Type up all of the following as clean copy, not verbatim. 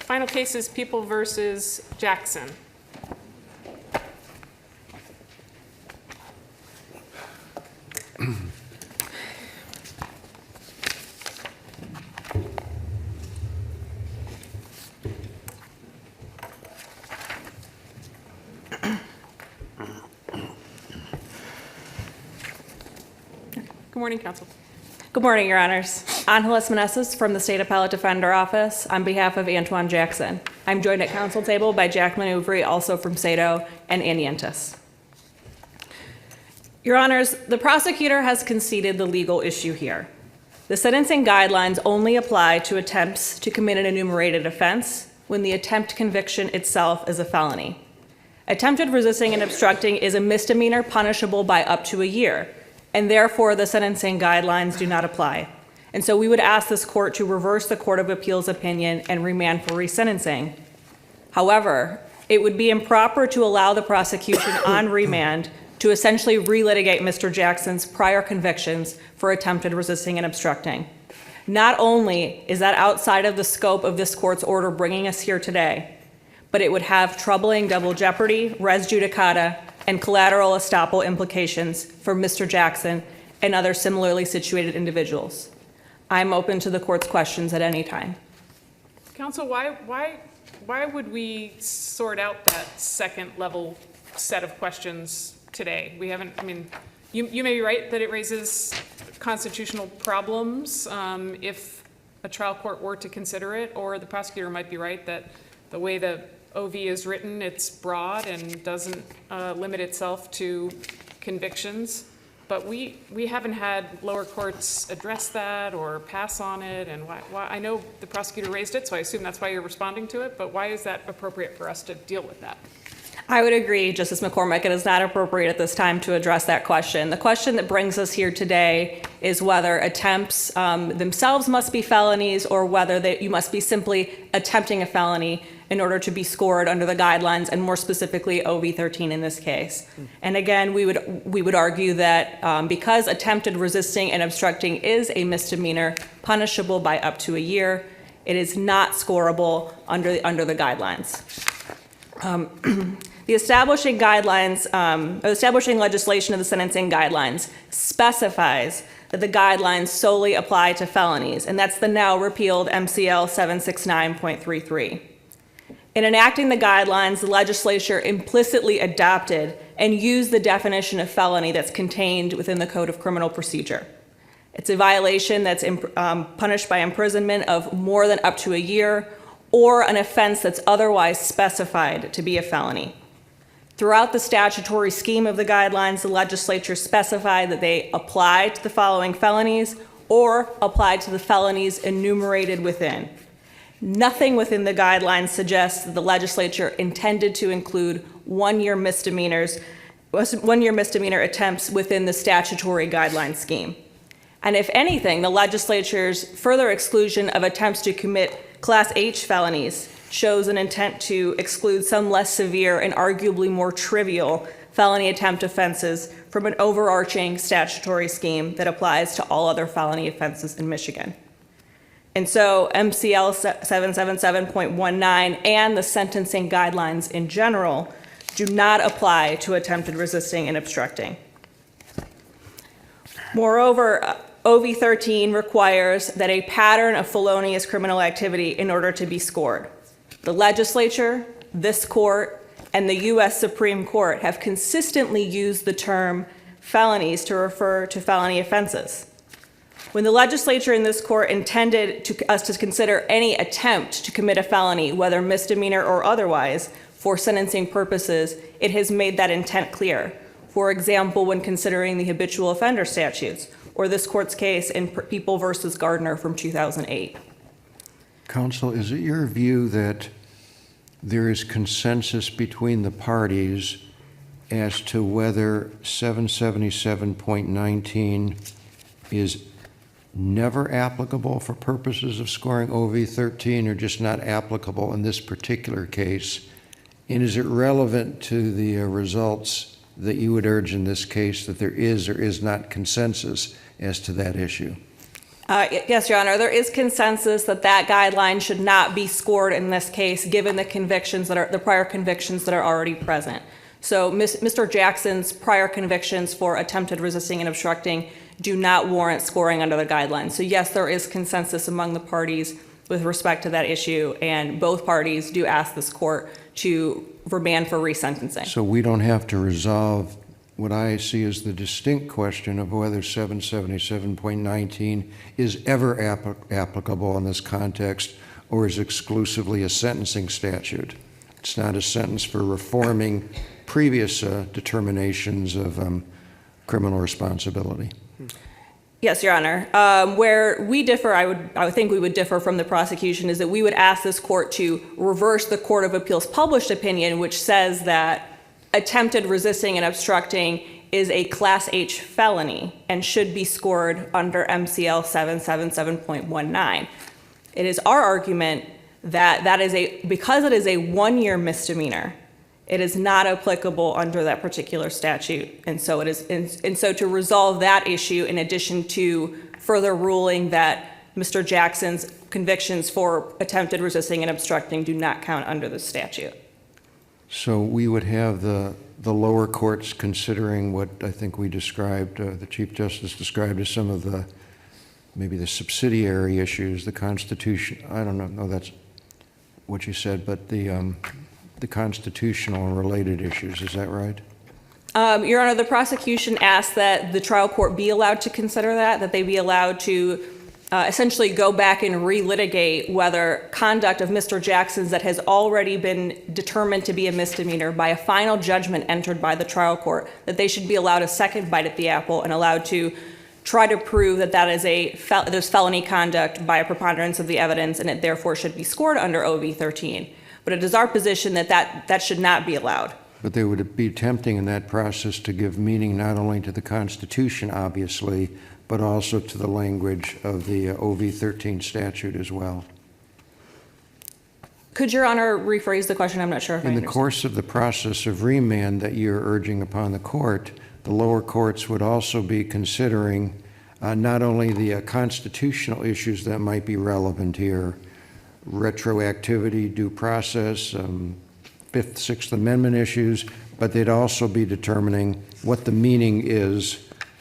Final case is People versus Jackson. Good morning, counsel. Good morning, Your Honors. Angeles Meneses from the State Appellate Defender Office on behalf of Antjuan Jackson. I'm joined at counsel table by Jack Manouvri, also from SATO, and Annie Entis. Your Honors, the prosecutor has conceded the legal issue here. The sentencing guidelines only apply to attempts to commit an enumerated offense when the attempt conviction itself is a felony. Attempted resisting and obstructing is a misdemeanor punishable by up to a year, and therefore the sentencing guidelines do not apply. And so we would ask this court to reverse the Court of Appeals opinion and remand for resentencing. However, it would be improper to allow the prosecution on remand to essentially relitigate Mr. Jackson's prior convictions for attempted resisting and obstructing. Not only is that outside of the scope of this court's order bringing us here today, but it would have troubling double jeopardy, res judicata, and collateral estoppel implications for Mr. Jackson and other similarly situated individuals. I'm open to the court's questions at any time. Counsel, why would we sort out that second level set of questions today? We haven't, I mean, you may be right that it raises constitutional problems if a trial court were to consider it, or the prosecutor might be right that the way the OV is written, it's broad and doesn't limit itself to convictions. But we haven't had lower courts address that or pass on it. And why, I know the prosecutor raised it, so I assume that's why you're responding to it. But why is that appropriate for us to deal with that? I would agree, Justice McCormick, it is not appropriate at this time to address that question. The question that brings us here today is whether attempts themselves must be felonies or whether you must be simply attempting a felony in order to be scored under the guidelines, and more specifically OV 13 in this case. And again, we would argue that because attempted resisting and obstructing is a misdemeanor punishable by up to a year, it is not scorable under the guidelines. The establishing legislation of the sentencing guidelines specifies that the guidelines solely apply to felonies, and that's the now repealed MCL 769.33. In enacting the guidelines, the legislature implicitly adopted and used the definition of felony that's contained within the Code of Criminal Procedure. It's a violation that's punished by imprisonment of more than up to a year, or an offense that's otherwise specified to be a felony. Throughout the statutory scheme of the guidelines, the legislature specified that they apply to the following felonies or apply to the felonies enumerated within. Nothing within the guidelines suggests that the legislature intended to include one-year misdemeanor attempts within the statutory guideline scheme. And if anything, the legislature's further exclusion of attempts to commit Class H felonies shows an intent to exclude some less severe and arguably more trivial felony attempt offenses from an overarching statutory scheme that applies to all other felony offenses in Michigan. And so MCL 777.19 and the sentencing guidelines in general do not apply to attempted resisting and obstructing. Moreover, OV 13 requires that a pattern of felonious criminal activity in order to be scored. The legislature, this court, and the U.S. Supreme Court have consistently used the term felonies to refer to felony offenses. When the legislature in this court intended us to consider any attempt to commit a felony, whether misdemeanor or otherwise, for sentencing purposes, it has made that intent clear. For example, when considering the habitual offender statutes, or this court's case in People versus Gardner from 2008. Counsel, is it your view that there is consensus between the parties as to whether 777.19 is never applicable for purposes of scoring OV 13 or just not applicable in this particular case? And is it relevant to the results that you would urge in this case that there is or is not consensus as to that issue? Yes, Your Honor, there is consensus that that guideline should not be scored in this case, given the prior convictions that are already present. So Mr. Jackson's prior convictions for attempted resisting and obstructing do not warrant scoring under the guidelines. So yes, there is consensus among the parties with respect to that issue, and both parties do ask this court to remand for resentencing. So we don't have to resolve what I see as the distinct question of whether 777.19 is ever applicable in this context or is exclusively a sentencing statute. It's not a sentence for reforming previous determinations of criminal responsibility. Yes, Your Honor. Where we differ, I would think we would differ from the prosecution, is that we would ask this court to reverse the Court of Appeals published opinion, which says that attempted resisting and obstructing is a Class H felony and should be scored under MCL 777.19. It is our argument that because it is a one-year misdemeanor, it is not applicable under that particular statute. And so to resolve that issue, in addition to further ruling that Mr. Jackson's convictions for attempted resisting and obstructing do not count under the statute. So we would have the lower courts considering what I think we described, the Chief Justice described as some of maybe the subsidiary issues, the Constitution. I don't know, no, that's what you said, but the constitutional and related issues, is that right? Your Honor, the prosecution asked that the trial court be allowed to consider that they be allowed to essentially go back and relitigate whether conduct of Mr. Jackson's that has already been determined to be a misdemeanor by a final judgment entered by the trial court, that they should be allowed a second bite at the apple and allowed to try to prove that there's felony conduct by a preponderance of the evidence, and it therefore should be scored under OV 13. But it is our position that should not be allowed. But they would be attempting in that process to give meaning not only to the Constitution, obviously, but also to the language of the OV 13 statute as well. Could Your Honor rephrase the question? I'm not sure if I In the understand. course of the process of remand that you're urging upon the court, the lower courts would also be considering not only the constitutional issues that might be relevant here, retroactivity, due process, Fifth, Sixth Amendment issues, but they'd also be determining what the meaning is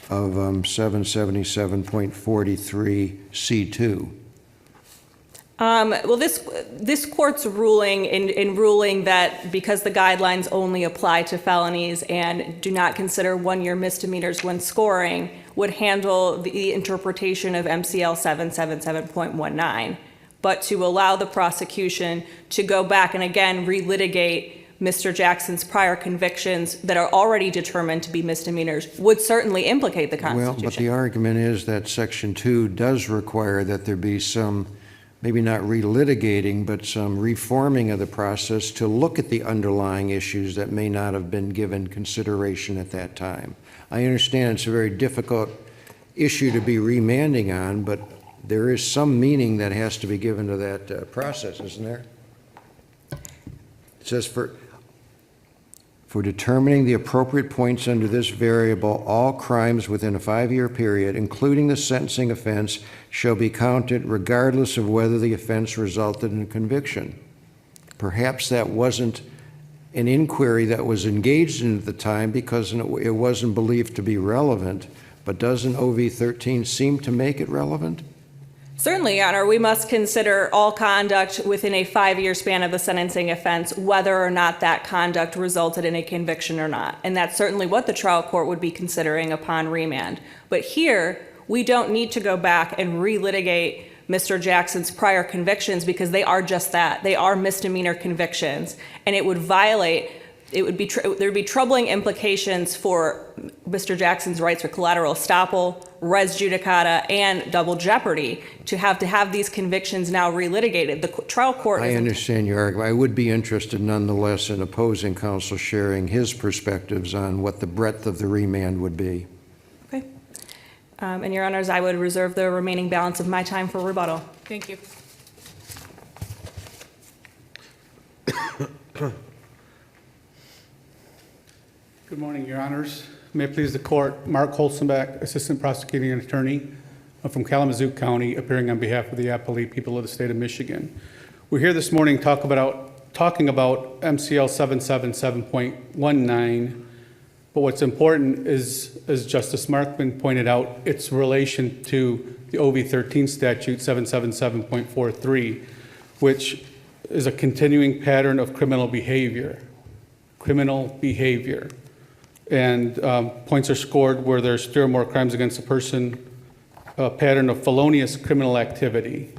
of 777.43C2. Well, this court's ruling in ruling that because the guidelines only apply to felonies and do not consider one-year misdemeanors when scoring would handle the interpretation of MCL 777.19. But to allow the prosecution to go back and again relitigate Mr. Jackson's prior convictions that are already determined to be misdemeanors would certainly implicate the Constitution. Well, but the argument is that Section 2 does require that there be some, maybe not relitigating, but some reforming of the process to look at the underlying issues that may not have been given consideration at that time. I understand it's a very difficult issue to be remanding on, but there is some meaning that has to be given to that process, isn't there? It says for determining the appropriate points under this variable, all crimes within a 5-year period, including the sentencing offense, shall be counted regardless of whether the offense resulted in conviction. Perhaps that wasn't an inquiry that was engaged in at the time because it wasn't believed to be relevant, but doesn't OV 13 seem to make it relevant? Certainly, Your Honor, we must consider all conduct within a 5-year span of the sentencing offense, whether or not that conduct resulted in a conviction or not. And that's certainly what the trial court would be considering upon remand. But here, we don't need to go back and relitigate Mr. Jackson's prior convictions because they are just that. They are misdemeanor convictions. And it would violate, there would be troubling implications for Mr. Jackson's rights for collateral estoppel, res judicata, and double jeopardy to have these convictions now relitigated. The trial court... I understand your argument. I would be interested nonetheless in opposing counsel sharing his perspectives on what the breadth of the remand would be. Okay. And Your Honors, I would reserve the remaining balance of my time for rebuttal. Thank you. Good morning, Your Honors. May it please the Court, Mark Holzenbeck, Assistant Prosecuting Attorney from Kalamazoo County, appearing on behalf of the appellee people of the state of Michigan. We're here this morning talking about MCL 777.19, but what's important is, as Justice Markman pointed out, its relation to the OV13 statute 777.43, which is a continuing pattern of criminal behavior. And points are scored where there's 3 or more crimes against a person, a pattern of felonious criminal activity.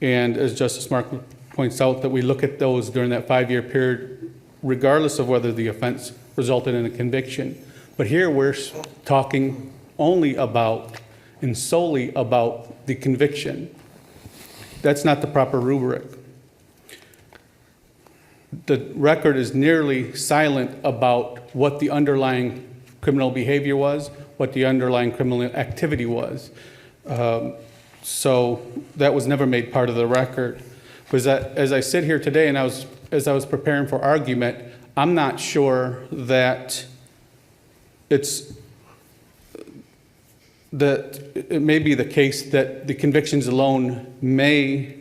And as Justice Markman points out, that we look at those during that 5-year period, regardless of whether the offense resulted in a conviction. But here we're talking only about and solely about the conviction. That's not the proper rubric. The record is nearly silent about what the underlying criminal behavior was, what the underlying criminal activity was. So that was never made part of the record. Was that, as I sit here today and as I was preparing for argument, I'm not sure that it may be the case that the convictions alone may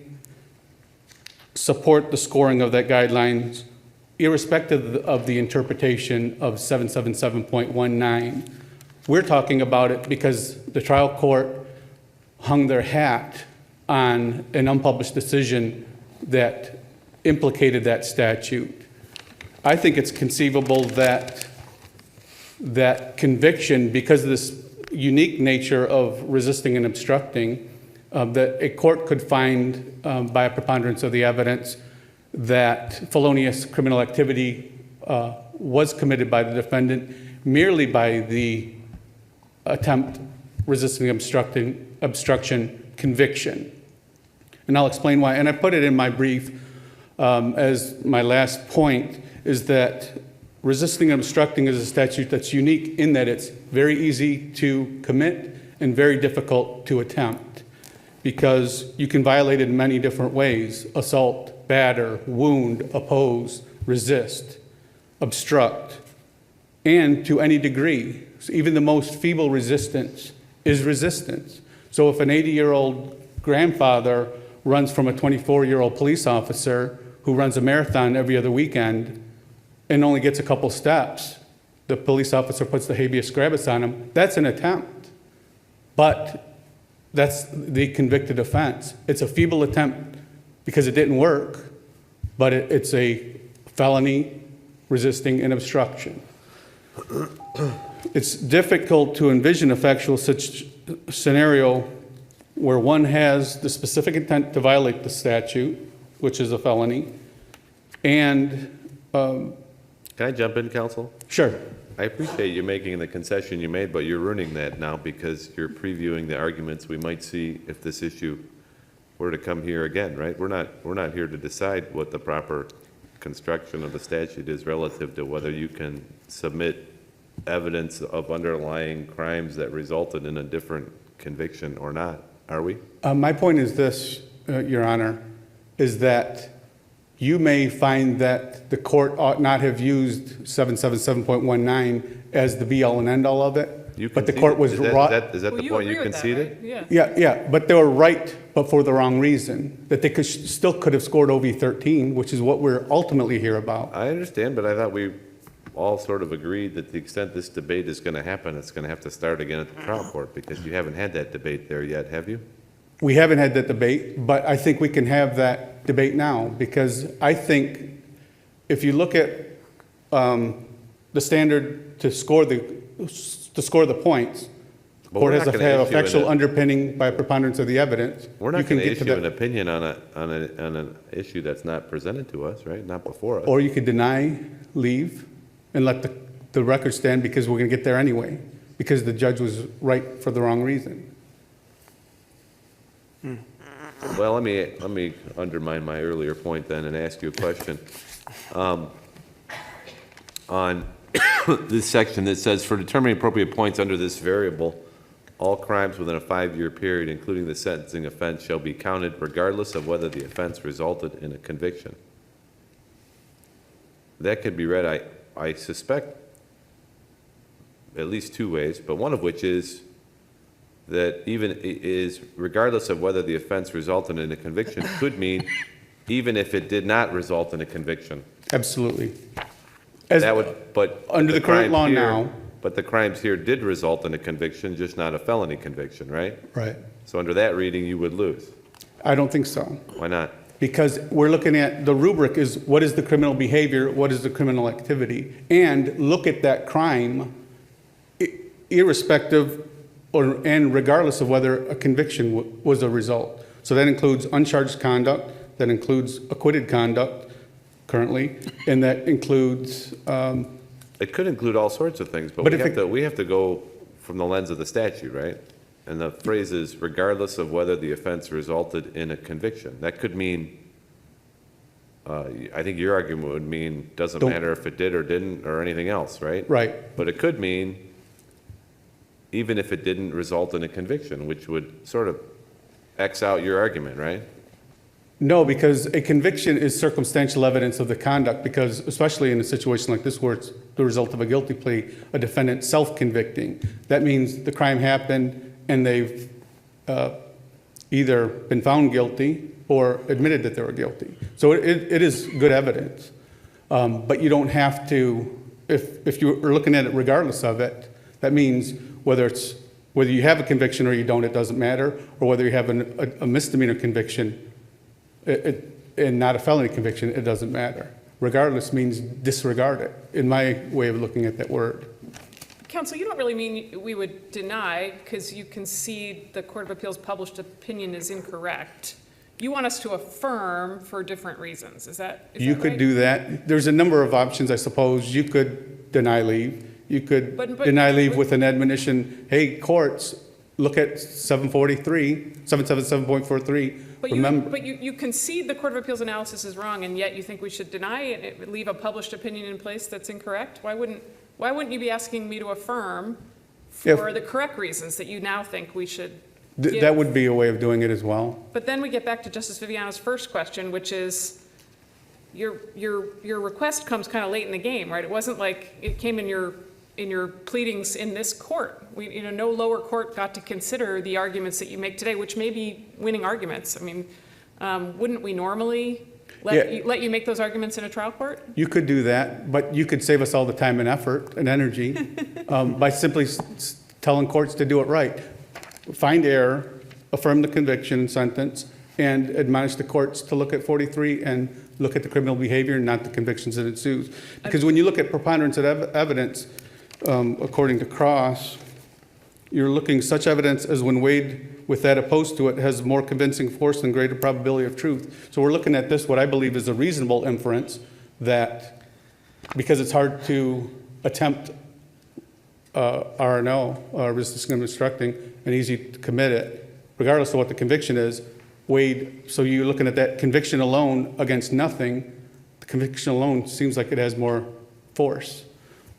support the scoring of that guidelines, irrespective of the interpretation of 777.19. We're talking about it because the trial court hung their hat on an unpublished decision that implicated that statute. I think it's conceivable that conviction, because of this unique nature of resisting and obstructing, that a court could find by a preponderance of the evidence that felonious criminal activity was committed by the defendant merely by the attempt, resisting, obstruction conviction. And I'll explain why. And I put it in my brief as my last point, is that resisting and obstructing is a statute that's unique in that it's very easy to commit and very difficult to attempt, because you can violate it in many different ways: assault, batter, wound, oppose, resist, obstruct, and to any degree. So even the most feeble resistance is resistance. So if an 80-year-old grandfather runs from a 24-year-old police officer who runs a marathon every other weekend and only gets a couple steps, the police officer puts the habeas corpus on him, that's an attempt. But that's the convicted offense. It's a feeble attempt because it didn't work, but it's a felony, resisting, and obstruction. It's difficult to envision a factual scenario where one has the specific intent to violate the statute, which is a felony, and Can I jump in, counsel? sure. I appreciate you making the concession you made, but you're ruining that now because you're previewing the arguments we might see if this issue were to come here again, right? We're not here to decide what the proper construction of the statute is relative to whether you can submit evidence of underlying crimes that resulted in a different conviction or not, are we? My point is this, Your Honor, is that you may find that the court ought not have used 777.19 as the be-all and end-all of it, but the court was right. Is that Well, the point you agree with that, conceded? right? Yeah. Yeah, but they were right, but for the wrong reason, that they still could have scored OV13, which is what we're ultimately here about. I understand, but I thought we all sort of agreed that the extent this debate is going to happen, it's going to have to start again at the trial court, because you haven't had that debate there yet, have you? We haven't had that debate, but I think we can have that debate now, because I think if you look at the standard to score the points, the But court we're has not to gonna have a issue an- factual underpinning by a preponderance of the evidence. We're You not can going to get to issue an that. opinion on an issue that's not presented to us, right? Not before us. Or you could deny, leave, and let the record stand, because we're going to get there anyway, because the judge was right for the wrong reason. Well, let me undermine my earlier point then and ask you a question. On this section that says, for determining appropriate points under this variable, all crimes within a 5-year period, including the sentencing offense, shall be counted regardless of whether the offense resulted in a conviction. That could be read, I suspect, at least 2 ways, but one of which is that even is, regardless of whether the offense resulted in a conviction, could mean even if it did not result in a conviction. Absolutely. As, That would, but. under the current crimes law here- now. But the crimes here did result in a conviction, just not a felony conviction, right? Right. So under that reading, you would lose. I don't think so. Why not? Because we're looking at, the rubric is what is the criminal behavior, what is the criminal activity, and look at that crime irrespective and regardless of whether a conviction was a result. So that includes uncharged conduct, that includes acquitted conduct currently, and that includes, It could include all sorts of things, but But we have to go from the lens of the statute, right? And the phrase is regardless of whether the offense resulted in a conviction. That could mean, I think your argument would mean, doesn't Don't- matter if it did or didn't or anything else, right? right. But it could mean, even if it didn't result in a conviction, which would sort of X out your argument, right? No, because a conviction is circumstantial evidence of the conduct, because especially in a situation like this where it's the result of a guilty plea, a defendant self-convicting, that means the crime happened and they've either been found guilty or admitted that they were guilty. So it is good evidence. But you don't have to, if you're looking at it regardless of it, that means whether you have a conviction or you don't, it doesn't matter, or whether you have a misdemeanor conviction, and not a felony conviction, it doesn't matter. Regardless means disregard it, in my way of looking at that word. Counsel, you don't really mean we would deny, because you concede the Court of Appeals published opinion is incorrect. You want us to affirm for different reasons, is that You could right? do that. There's a number of options, I suppose. You could deny leave. You could But- deny leave with an admonition, hey, courts, look at 743, 777.43. Remember, But you concede the Court of Appeals analysis is wrong, and yet you think we should deny it, leave a published opinion in place that's incorrect? Why wouldn't you be asking me to affirm If- for the correct reasons that you now think we should that would be a way of doing it as well. But then we get back to Justice Viviano's first question, which is, your request comes kind of late in the game, right? It wasn't like it came in your pleadings in this court. No lower court got to consider the arguments that you make today, which may be winning arguments. I mean, wouldn't we normally let you make those arguments in a trial court? You could do that, but you could save us all the time and effort and energy by simply telling courts to do it right. Find error, affirm the conviction and sentence, and admonish the courts to look at 43 and look at the criminal behavior, not the convictions that ensues. Because when you look at preponderance of evidence, according to Cross, you're looking such evidence as when weighed with that opposed to it has more convincing force and greater probability of truth. So we're looking at this, what I believe is a reasonable inference, that because it's hard to attempt R&O, resisting and obstructing, and easy to commit it, regardless of what the conviction is, weighed, so you're looking at that conviction alone against nothing, the conviction alone seems like it has more force.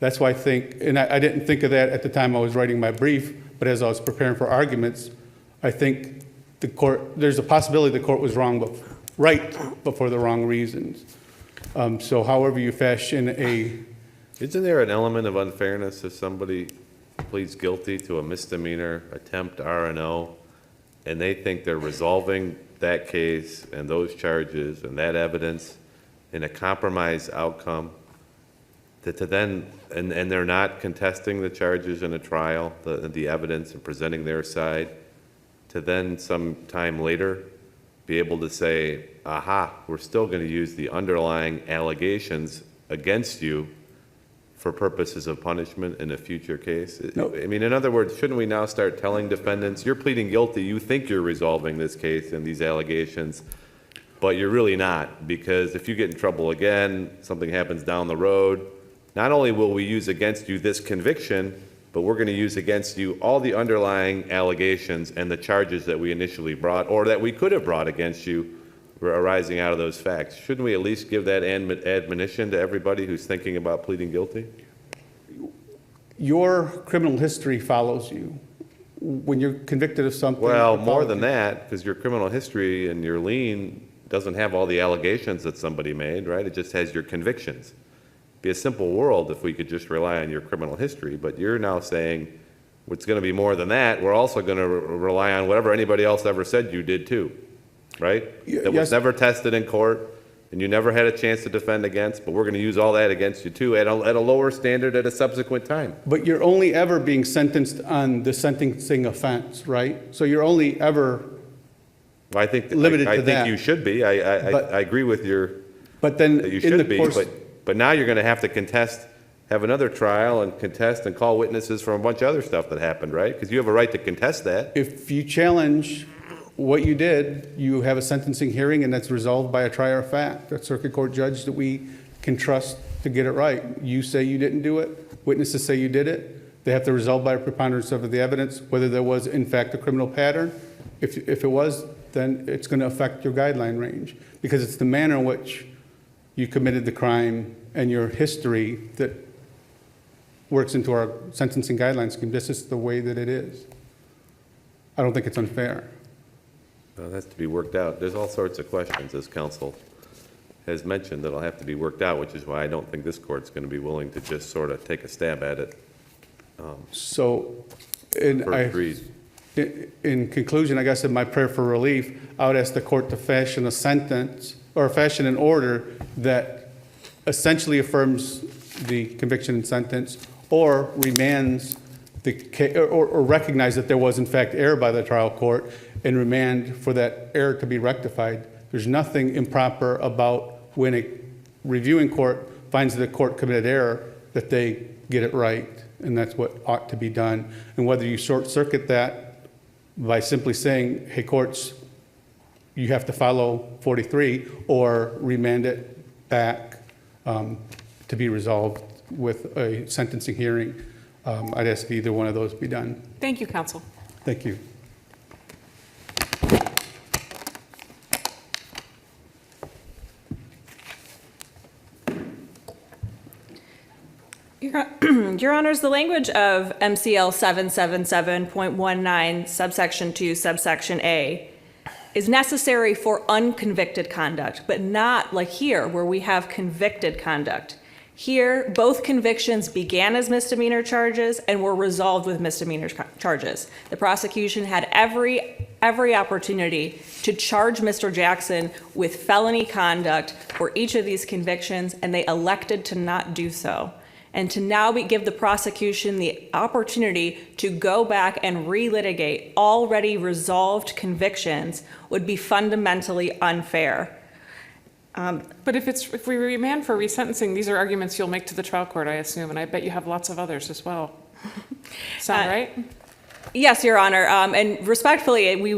That's why I think, and I didn't think of that at the time I was writing my brief, but as I was preparing for arguments, I think the court, there's a possibility the court was wrong, but right, but for the wrong reasons. So however you fashion Isn't there an element of unfairness if somebody pleads guilty to a misdemeanor attempt R&O, and they think they're resolving that case and those charges and that evidence in a compromise outcome, that to then, and they're not contesting the charges in a trial, the evidence, and presenting their side, to then some time later be able to say, aha, we're still going to use the underlying allegations against you for purposes of punishment in a future case? No. I mean, in other words, shouldn't we now start telling defendants, you're pleading guilty, you think you're resolving this case and these allegations, but you're really not, because if you get in trouble again, something happens down the road, not only will we use against you this conviction, but we're going to use against you all the underlying allegations and the charges that we initially brought, or that we could have brought against you arising out of those facts. Shouldn't we at least give that admonition to everybody who's thinking about pleading guilty? your criminal history follows you. When you're convicted of something. Well, it more follows than you. that, because your criminal history and your lien doesn't have all the allegations that somebody made, right? It just has your convictions. Be a simple world if we could just rely on your criminal history, but you're now saying it's going to be more than that, we're also going to rely on whatever anybody else ever said you did too, right? That was Yes. never tested in court, and you never had a chance to defend against, but we're going to use all that against you too at a lower standard at a subsequent time. But you're only ever being sentenced on the sentencing offense, right? So you're only ever, Well, I think, Limited I to think that. you should be. But- I agree with your, but then that you in the should be, course. but now you're going to have to contest, have another trial and contest and call witnesses from a bunch of other stuff that happened, right? Because you have a right to contest that. If you challenge what you did, you have a sentencing hearing, and that's resolved by a trier of fact, a circuit court judge that we can trust to get it right. You say you didn't do it, witnesses say you did it, they have to resolve by a preponderance of the evidence whether there was in fact a criminal pattern. If it was, then it's going to affect your guideline range, because it's the manner in which you committed the crime and your history that works into our sentencing guidelines scheme. This is the way that it is. I don't think it's unfair. Well, that's to be worked out. There's all sorts of questions, as counsel has mentioned, that'll have to be worked out, which is why I don't think this court's going to be willing to just sort of take a stab at it. So, and First read. in conclusion, I guess in my prayer for relief, I would ask the court to fashion a sentence or fashion an order that essentially affirms the conviction and sentence, or remands or recognize that there was in fact error by the trial court and remand for that error to be rectified. There's nothing improper about when a reviewing court finds that the court committed error, that they get it right, and that's what ought to be done. And whether you short circuit that by simply saying, hey, courts, you have to follow 43, or remand it back to be resolved with a sentencing hearing, I'd ask either one of those be done. Thank you, counsel. Thank you. Your Honors, the language of MCL 777.19 subsection 2 subsection A is necessary for unconvicted conduct, but not like here where we have convicted conduct. Here, both convictions began as misdemeanor charges and were resolved with misdemeanor charges. The prosecution had every opportunity to charge Mr. Jackson with felony conduct for each of these convictions, and they elected to not do so. And to now give the prosecution the opportunity to go back and relitigate already resolved convictions would be fundamentally unfair. But if we remand for resentencing, these are arguments you'll make to the trial court, I assume, and I bet you have lots of others as well. Sound right? Yes, Your Honor, and respectfully, we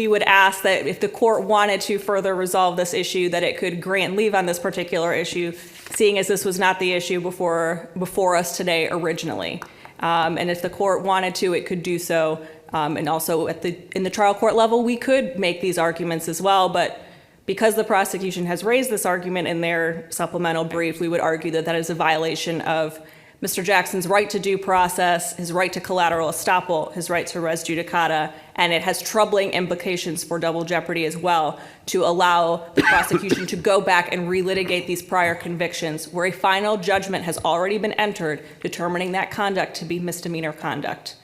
would ask that if the court wanted to further resolve this issue, that it could grant leave on this particular issue, seeing as this was not the issue before us today originally. And if the court wanted to, it could do so. And also in the trial court level, we could make these arguments as well, but because the prosecution has raised this argument in their supplemental brief, we would argue that that is a violation of Mr. Jackson's right to due process, his right to collateral estoppel, his right to res judicata, and it has troubling implications for double jeopardy as well to allow the prosecution to go back and relitigate these prior convictions where a final judgment has already been entered determining that conduct to be misdemeanor conduct.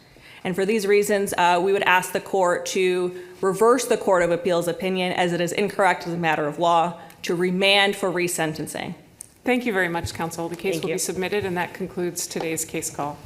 And for these reasons, we would ask the court to reverse the Court of Appeals opinion as it is incorrect as a matter of law, to remand for resentencing. Thank you very much, counsel. The case Thank will you. be submitted, and that concludes today's case call.